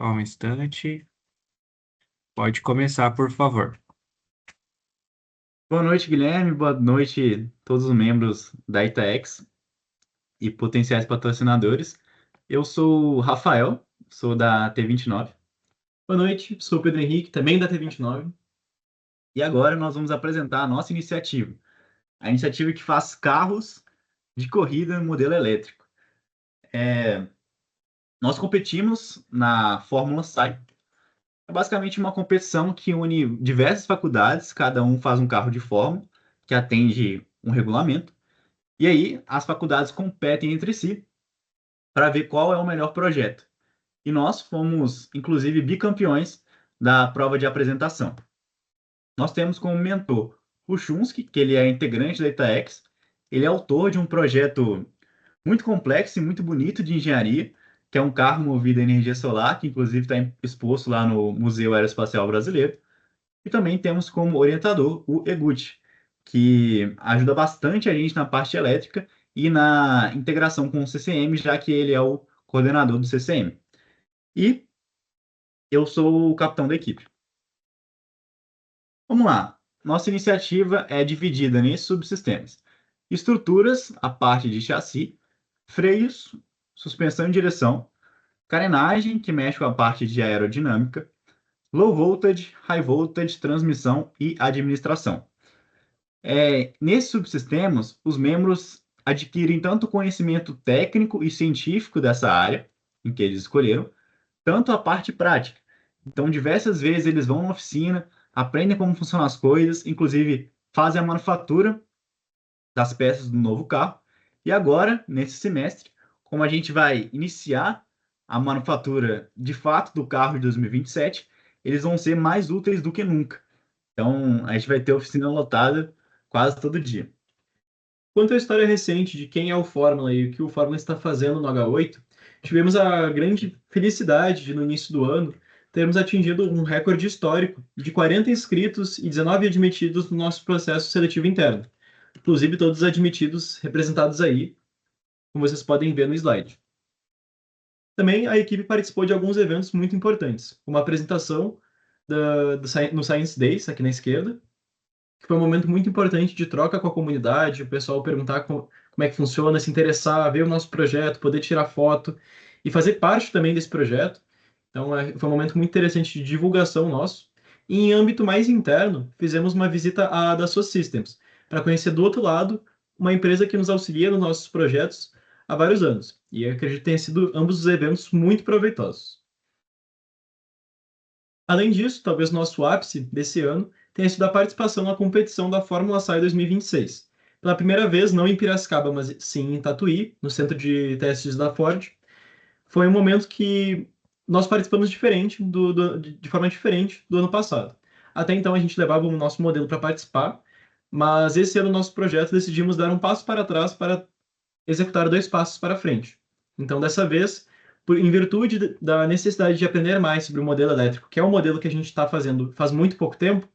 Só um instante. Pode começar, por favor. Boa noite, Guilherme. Boa noite, todos os membros da Itaex e potenciais patrocinadores. Eu sou o Rafael, sou da T29. Boa noite, sou o Pedro Henrique, também da T29. E agora nós vamos apresentar a nossa iniciativa. A iniciativa que faz carros de corrida modelo elétrico. Nós competimos na Fórmula SAI. É basicamente uma competição que une diversas faculdades, cada um faz um carro de fórmula, que atende um regulamento. E aí as faculdades competem entre si para ver qual é o melhor projeto. E nós fomos, inclusive, bicampeões da prova de apresentação. Nós temos como mentor o Chumsky, que ele é integrante da Itaex. Ele é autor de um projeto muito complexo e muito bonito de engenharia, que é um carro movido a energia solar, que inclusive está exposto lá no Museu Aeroespacial Brasileiro. E também temos como orientador o Eguchi, que ajuda bastante a gente na parte elétrica e na integração com o CCM, já que ele é o coordenador do CCM. E eu sou o capitão da equipe. Vamos lá. Nossa iniciativa é dividida em subsistemas: estruturas, a parte de chassi, freios, suspensão e direção, carenagem, que mexe com a parte de aerodinâmica, low voltage, high voltage, transmissão e administração. Nesses subsistemas, os membros adquirem tanto conhecimento técnico e científico dessa área em que eles escolheram, tanto a parte prática. Então, diversas vezes eles vão na oficina, aprendem como funcionam as coisas, inclusive fazem a manufatura das peças do novo carro. E agora, nesse semestre, como a gente vai iniciar a manufatura de fato do carro de 2027, eles vão ser mais úteis do que nunca. Então, a gente vai ter oficina lotada quase todo dia. Quanto à história recente de quem é o Fórmula e o que o Fórmula está fazendo no H8, tivemos a grande felicidade de, no início do ano, termos atingido um recorde histórico de 40 inscritos e 19 admitidos no nosso processo seletivo interno. Inclusive, todos admitidos representados aí, como vocês podem ver no slide. Também a equipe participou de alguns eventos muito importantes, como a apresentação no Science Days, aqui na esquerda, que foi um momento muito importante de troca com a comunidade, o pessoal perguntar como é que funciona, se interessar, ver o nosso projeto, poder tirar foto e fazer parte também desse projeto. Então, foi um momento muito interessante de divulgação nosso. E em âmbito mais interno, fizemos uma visita à Dassault Systems, para conhecer do outro lado uma empresa que nos auxilia nos nossos projetos há vários anos. E eu acredito que tenham sido ambos os eventos muito proveitosos. Além disso, talvez nosso ápice desse ano tenha sido a participação na competição da Fórmula SAI 2026. Pela primeira vez, não em Piracicaba, mas sim em Tatuí, no centro de testes da Ford. Foi um momento que nós participamos diferente de forma diferente do ano passado. Até então, a gente levava o nosso modelo para participar, mas esse ano, nosso projeto, decidimos dar um passo para trás para executar dois passos para frente. Então, dessa vez, em virtude da necessidade de aprender mais sobre o modelo elétrico, que é o modelo que a gente está fazendo faz muito pouco tempo,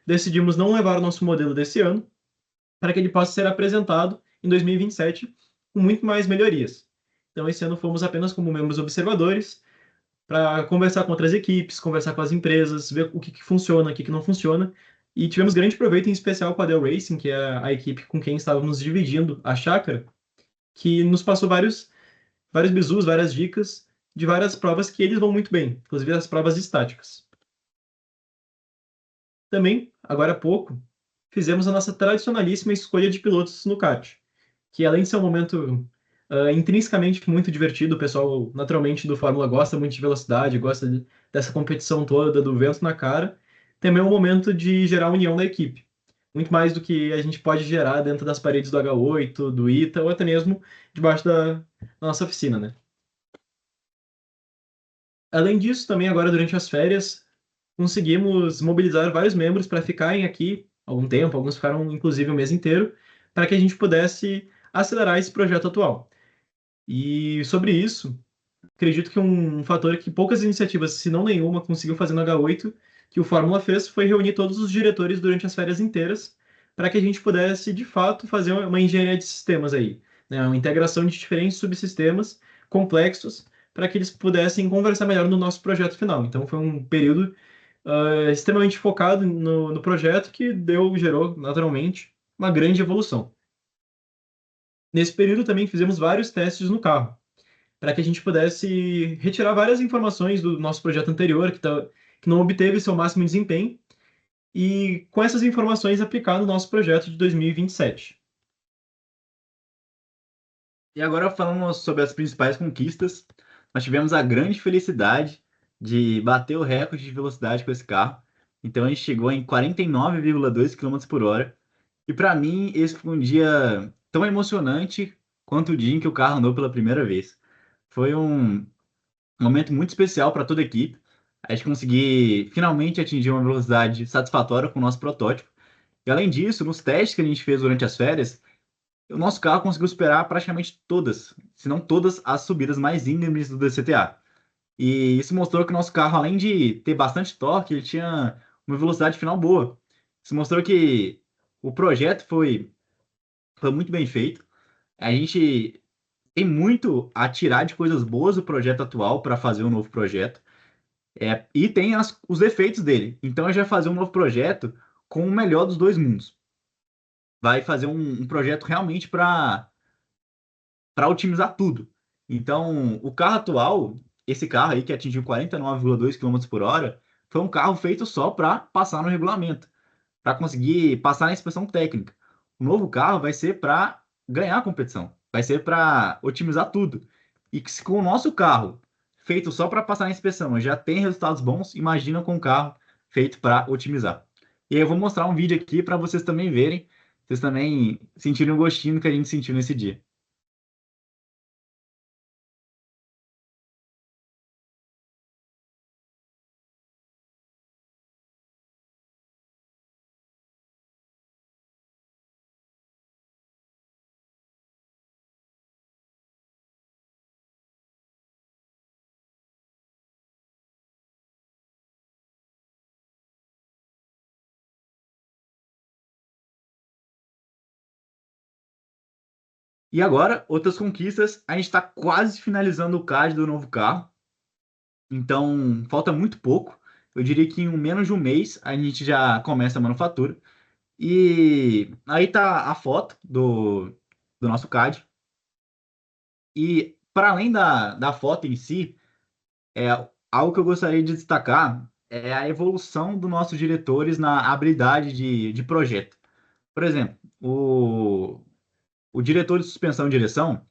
decidimos não levar o nosso modelo desse ano para que ele possa ser apresentado em 2027 com muito mais melhorias. Então, esse ano fomos apenas como membros observadores para conversar com outras equipes, conversar com as empresas, ver o que funciona, o que não funciona. E tivemos grande proveito, em especial com a Dell Racing, que é a equipe com quem estávamos dividindo a chácara, que nos passou vários bizus, várias dicas de várias provas que eles vão muito bem, inclusive as provas estáticas. Também, agora há pouco, fizemos a nossa tradicionalíssima escolha de pilotos no kart, que além de ser um momento intrinsecamente muito divertido, o pessoal naturalmente do Fórmula gosta muito de velocidade, gosta dessa competição toda, do vento na cara, também é um momento de gerar união da equipe. Muito mais do que a gente pode gerar dentro das paredes do H8, do ITA, ou até mesmo debaixo da nossa oficina, né? Além disso, também agora durante as férias, conseguimos mobilizar vários membros para ficarem aqui algum tempo, alguns ficaram inclusive o mês inteiro, para que a gente pudesse acelerar esse projeto atual. E sobre isso, acredito que um fator que poucas iniciativas, se não nenhuma, conseguiu fazer no H8, que o Fórmula fez, foi reunir todos os diretores durante as férias inteiras, para que a gente pudesse, de fato, fazer uma engenharia de sistemas aí, né? Uma integração de diferentes subsistemas complexos, para que eles pudessem conversar melhor no nosso projeto final. Então, foi um período extremamente focado no projeto que gerou, naturalmente, uma grande evolução. Nesse período, também fizemos vários testes no carro, para que a gente pudesse retirar várias informações do nosso projeto anterior, que não obteve seu máximo desempenho, e com essas informações aplicar no nosso projeto de 2027. E agora falando sobre as principais conquistas, nós tivemos a grande felicidade de bater o recorde de velocidade com esse carro. Então a gente chegou em 49,2 km por hora. E para mim esse foi um dia tão emocionante quanto o dia em que o carro andou pela primeira vez. Foi um momento muito especial para toda a equipe. A gente conseguir finalmente atingir uma velocidade satisfatória com o nosso protótipo. E além disso, nos testes que a gente fez durante as férias, o nosso carro conseguiu superar praticamente todas, se não todas, as subidas mais íngremes do DCTA. E isso mostrou que o nosso carro, além de ter bastante torque, ele tinha uma velocidade final boa. Isso mostrou que o projeto foi muito bem feito. A gente tem muito a tirar de coisas boas do projeto atual para fazer um novo projeto. E tem os efeitos dele. Então a gente vai fazer um novo projeto com o melhor dos dois mundos. Vai fazer um projeto realmente para otimizar tudo. Então, o carro atual, esse carro aí que atingiu 49,2 km por hora, foi um carro feito só para passar no regulamento, para conseguir passar na inspeção técnica. O novo carro vai ser para ganhar a competição, vai ser para otimizar tudo. E que se com o nosso carro feito só para passar na inspeção já tem resultados bons, imagina com um carro feito para otimizar. E aí eu vou mostrar um vídeo aqui para vocês também verem, vocês também sentirem o gostinho que a gente sentiu nesse dia. E agora, outras conquistas, a gente está quase finalizando o CAD do novo carro, então falta muito pouco. Eu diria que em menos de um mês a gente já começa a manufatura. E aí tá a foto do nosso CAD. E para além da foto em si, é, algo que eu gostaria de destacar é a evolução dos nossos diretores na habilidade de projeto. Por exemplo, o diretor de suspensão e direção.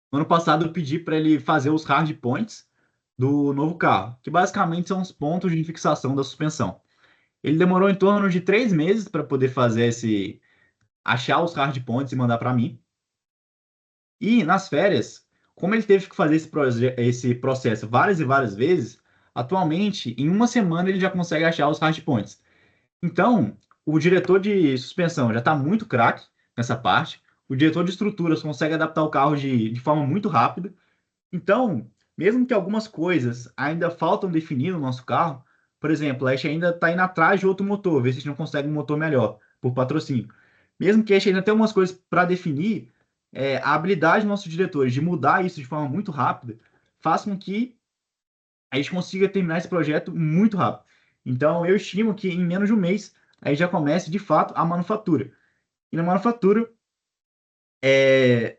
No ano passado eu pedi para ele fazer os hard points do novo carro, que basicamente são os pontos de fixação da suspensão. Ele demorou em torno de 3 meses para poder fazer achar os hard points e mandar para mim. E nas férias, como ele teve que fazer esse processo várias e várias vezes, atualmente em uma semana ele já consegue achar os hard points. Então, o diretor de suspensão já está muito craque nessa parte. O diretor de estruturas consegue adaptar o carro de forma muito rápida. Então, mesmo que algumas coisas ainda faltam definir no nosso carro, por exemplo, a gente ainda está indo atrás de outro motor, ver se a gente não consegue um motor melhor, por patrocínio. Mesmo que a gente ainda tenha umas coisas para definir, a habilidade dos nossos diretores de mudar isso de forma muito rápida faz com que a gente consiga terminar esse projeto muito rápido. Então, eu estimo que em menos de um mês a gente já comece de fato a manufatura. E na manufatura,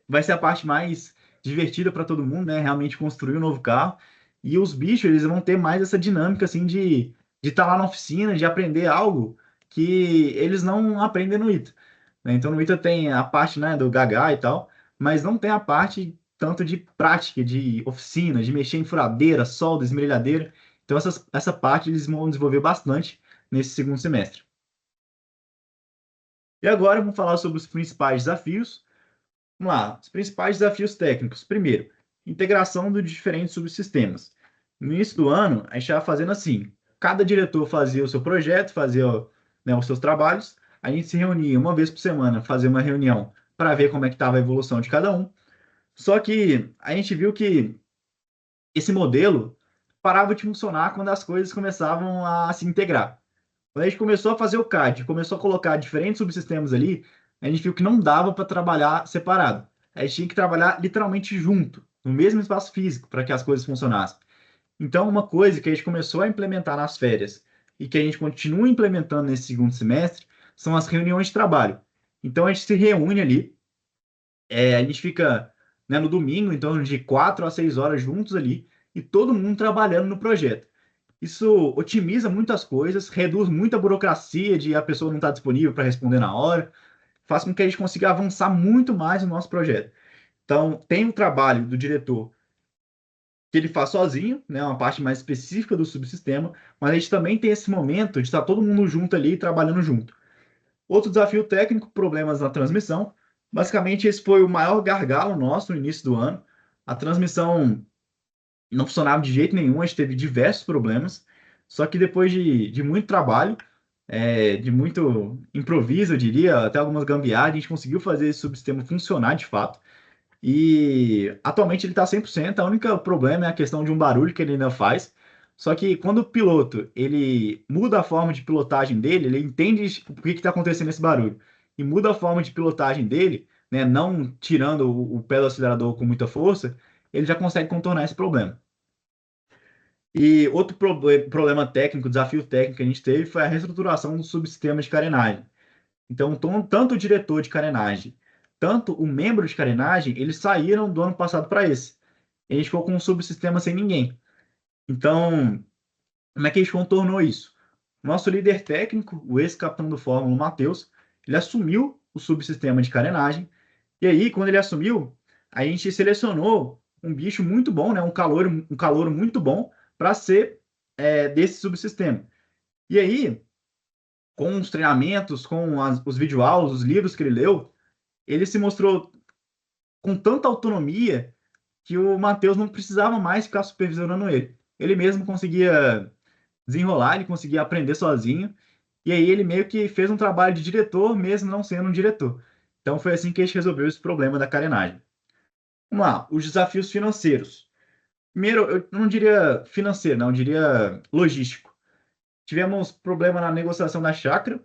vai ser a parte mais divertida para todo mundo, né? Realmente construir um novo carro. E os bichos, eles vão ter mais essa dinâmica, assim, de estar lá na oficina, de aprender algo que eles não aprendem no ITA, né? Então, no ITA tem a parte, né, do Gagá e tal, mas não tem a parte tanto de prática, de oficina, de mexer em furadeira, solda, esmerilhadeira. Então, essa parte eles vão desenvolver bastante nesse segundo semestre. E agora, vamos falar sobre os principais desafios. Vamos lá, os principais desafios técnicos. Primeiro, integração de diferentes subsistemas. No início do ano, a gente estava fazendo assim: cada diretor fazia o seu projeto, fazia, né, os seus trabalhos, a gente se reunia uma vez por semana, fazia uma reunião para ver como é que estava a evolução de cada um. Só que a gente viu que esse modelo parava de funcionar quando as coisas começavam a se integrar. Quando a gente começou a fazer o CAD, começou a colocar diferentes subsistemas ali, a gente viu que não dava para trabalhar separado. A gente tinha que trabalhar literalmente junto, no mesmo espaço físico para que as coisas funcionassem. Então, uma coisa que a gente começou a implementar nas férias e que a gente continua implementando nesse segundo semestre são as reuniões de trabalho. Então, a gente se reúne ali, a gente fica, né, no domingo, em torno de 4 a 6 horas juntos ali, e todo mundo trabalhando no projeto. Isso otimiza muitas coisas, reduz muita burocracia de a pessoa não estar disponível para responder na hora, faz com que a gente consiga avançar muito mais no nosso projeto. Então, tem o trabalho do diretor que ele faz sozinho, né, uma parte mais específica do subsistema, mas a gente também tem esse momento de estar todo mundo junto ali, trabalhando junto. Outro desafio técnico, problemas na transmissão. Basicamente, esse foi o maior gargalo nosso no início do ano. A transmissão não funcionava de jeito nenhum, a gente teve diversos problemas, só que depois de muito trabalho, de muito improviso, eu diria, até algumas gambiarras, a gente conseguiu fazer esse subsistema funcionar de fato. E atualmente ele está 100%. A única problema é a questão de um barulho que ele ainda faz. Só que quando o piloto ele muda a forma de pilotagem dele, ele entende o que está acontecendo esse barulho e muda a forma de pilotagem dele, né, não tirando o pé do acelerador com muita força, ele já consegue contornar esse problema. E outro problema técnico, desafio técnico que a gente teve foi a reestruturação do subsistema de carenagem. Então, tanto o diretor de carenagem, tanto o membro de carenagem, eles saíram do ano passado para esse. E a gente ficou com um subsistema sem ninguém. Então, como é que a gente contornou isso? Nosso líder técnico, o ex-capitão do Fórmula, Matheus, ele assumiu o subsistema de carenagem. E aí, quando ele assumiu, a gente selecionou um bicho muito bom, né? Um calouro muito bom para ser desse subsistema. E aí, com os treinamentos, com os videoaulas, os livros que ele leu, ele se mostrou com tanta autonomia que o Matheus não precisava mais ficar supervisionando ele. Ele mesmo conseguia desenrolar, ele conseguia aprender sozinho, e aí ele meio que fez um trabalho de diretor, mesmo não sendo um diretor. Então foi assim que a gente resolveu esse problema da carenagem. Vamos lá, os desafios financeiros. Primeiro, eu não diria financeiro, não, eu diria logístico. Tivemos problema na negociação da chácara,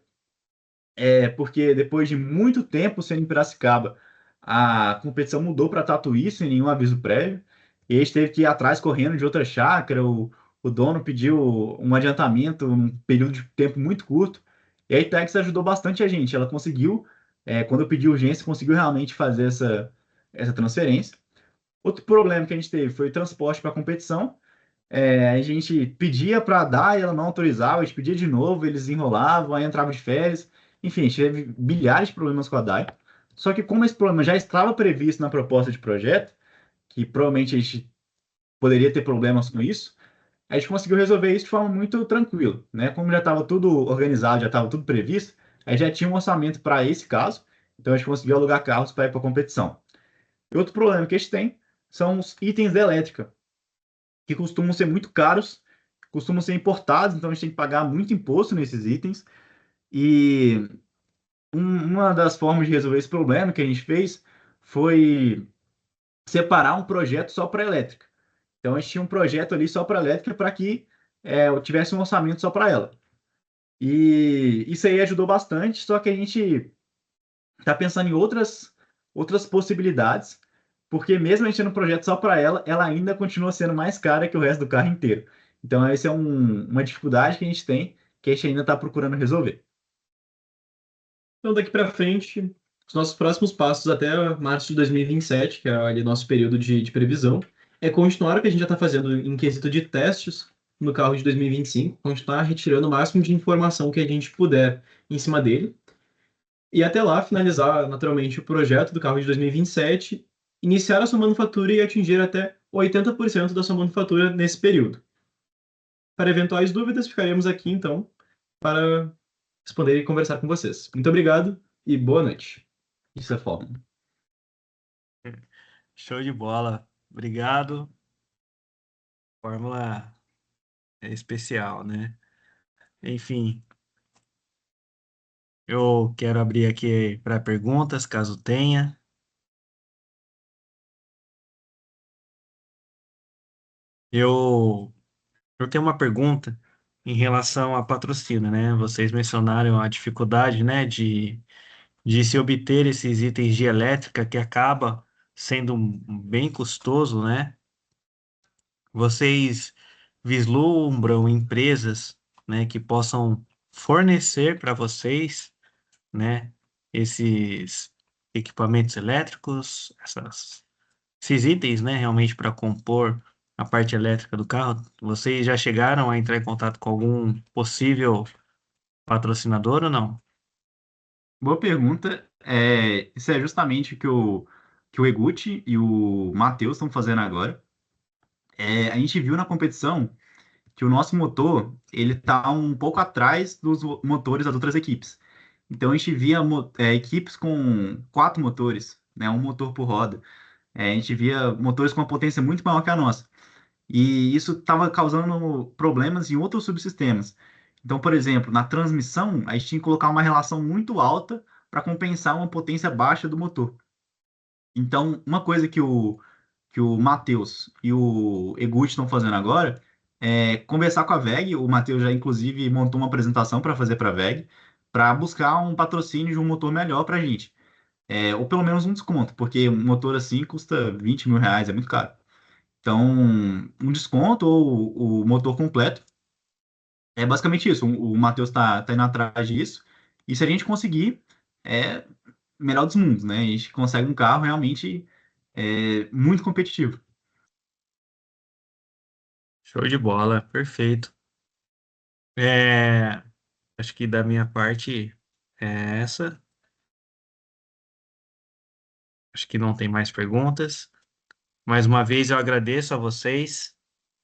porque depois de muito tempo sendo em Piracicaba, a competição mudou para Tatuí sem nenhum aviso prévio. E a gente teve que ir atrás correndo de outra chácara. O dono pediu um adiantamento num período de tempo muito curto. E a Itex ajudou bastante a gente. Ela conseguiu, quando eu pedi urgência, conseguiu realmente fazer essa transferência. Outro problema que a gente teve foi o transporte para a competição. A gente pedia para dar e ela não autorizava, a gente pedia de novo, eles enrolavam, aí entrava de férias. Enfim, a gente teve milhares de problemas com a DAI. Só que como esse problema já estava previsto na proposta de projeto, que provavelmente a gente poderia ter problemas com isso, a gente conseguiu resolver isso de forma muito tranquila, né? Como já estava tudo organizado, já estava tudo previsto, aí já tinha um orçamento para esse caso, então a gente conseguiu alugar carros para ir para a competição. E outro problema que a gente tem são os itens da elétrica, que costumam ser muito caros, costumam ser importados, então a gente tem que pagar muito imposto nesses itens. E uma das formas de resolver esse problema que a gente fez foi separar um projeto só para elétrica. Então a gente tinha um projeto ali só para elétrica para que eu tivesse um orçamento só para ela. E isso aí ajudou bastante, só que a gente está pensando em outras possibilidades, porque mesmo a gente tendo um projeto só para ela, ela ainda continua sendo mais cara que o resto do carro inteiro. Então, essa é uma dificuldade que a gente tem, que a gente ainda está procurando resolver. Então, daqui para frente, os nossos próximos passos até março de 2027, que é ali nosso período de previsão, é continuar o que a gente já está fazendo em quesito de testes no carro de 2025, continuar retirando o máximo de informação que a gente puder em cima dele, e até lá finalizar naturalmente o projeto do carro de 2027, iniciar a sua manufatura e atingir até 80% da sua manufatura nesse período. Para eventuais dúvidas, ficaremos aqui então para responder e conversar com vocês. Muito obrigado e boa noite. Isso é forma. Show de bola. Obrigado. Fórmula é especial, né? Enfim, eu quero abrir aqui para perguntas, caso tenha. Eu, eu tenho uma pergunta em relação a patrocínio, né? Vocês mencionaram a dificuldade, né, de se obter esses itens de elétrica que acaba sendo bem custoso, né? Vocês vislumbram empresas, né, que possam fornecer para vocês, né, esses equipamentos elétricos, esses itens, né, realmente para compor a parte elétrica do carro? Vocês já chegaram a entrar em contato com algum possível patrocinador ou não? Boa pergunta. Isso é justamente o que o Eguchi e o Matheus estão fazendo agora. A gente viu na competição que o nosso motor ele está um pouco atrás dos motores das outras equipes. Então a gente via equipes com 4 motores, né, um motor por roda. A gente via motores com uma potência muito maior que a nossa. E isso estava causando problemas em outros subsistemas. Então, por exemplo, na transmissão, a gente tinha que colocar uma relação muito alta para compensar uma potência baixa do motor. Então, uma coisa que o Matheus e o Eguchi estão fazendo agora é conversar com a VEG. O Matheus já, inclusive, montou uma apresentação para fazer para a VEG, para buscar um patrocínio de um motor melhor para a gente. Ou pelo menos um desconto, porque um motor assim custa R$ 20.000, é muito caro. Então, um desconto ou o motor completo é basicamente isso. O Matheus tá indo atrás disso. E se a gente conseguir, é melhor dos mundos, né? A gente consegue um carro realmente muito competitivo. Show de bola, perfeito. É, acho que da minha parte é essa. Acho que não tem mais perguntas. Mais uma vez eu agradeço a vocês,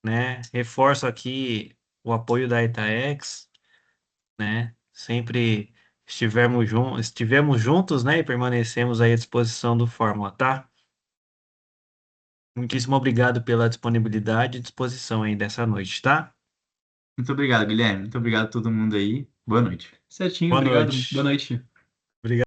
né? Reforço aqui o apoio da Itaex, né? Sempre estivemos juntos, né? E permanecemos aí à disposição do Fórmula, tá? Muitíssimo obrigado pela disponibilidade e disposição aí dessa noite, tá? Muito obrigado, Guilherme. Muito obrigado a todo mundo aí. Boa noite. Certinho, Boa obrigado. Boa noite. noite. Obrigado.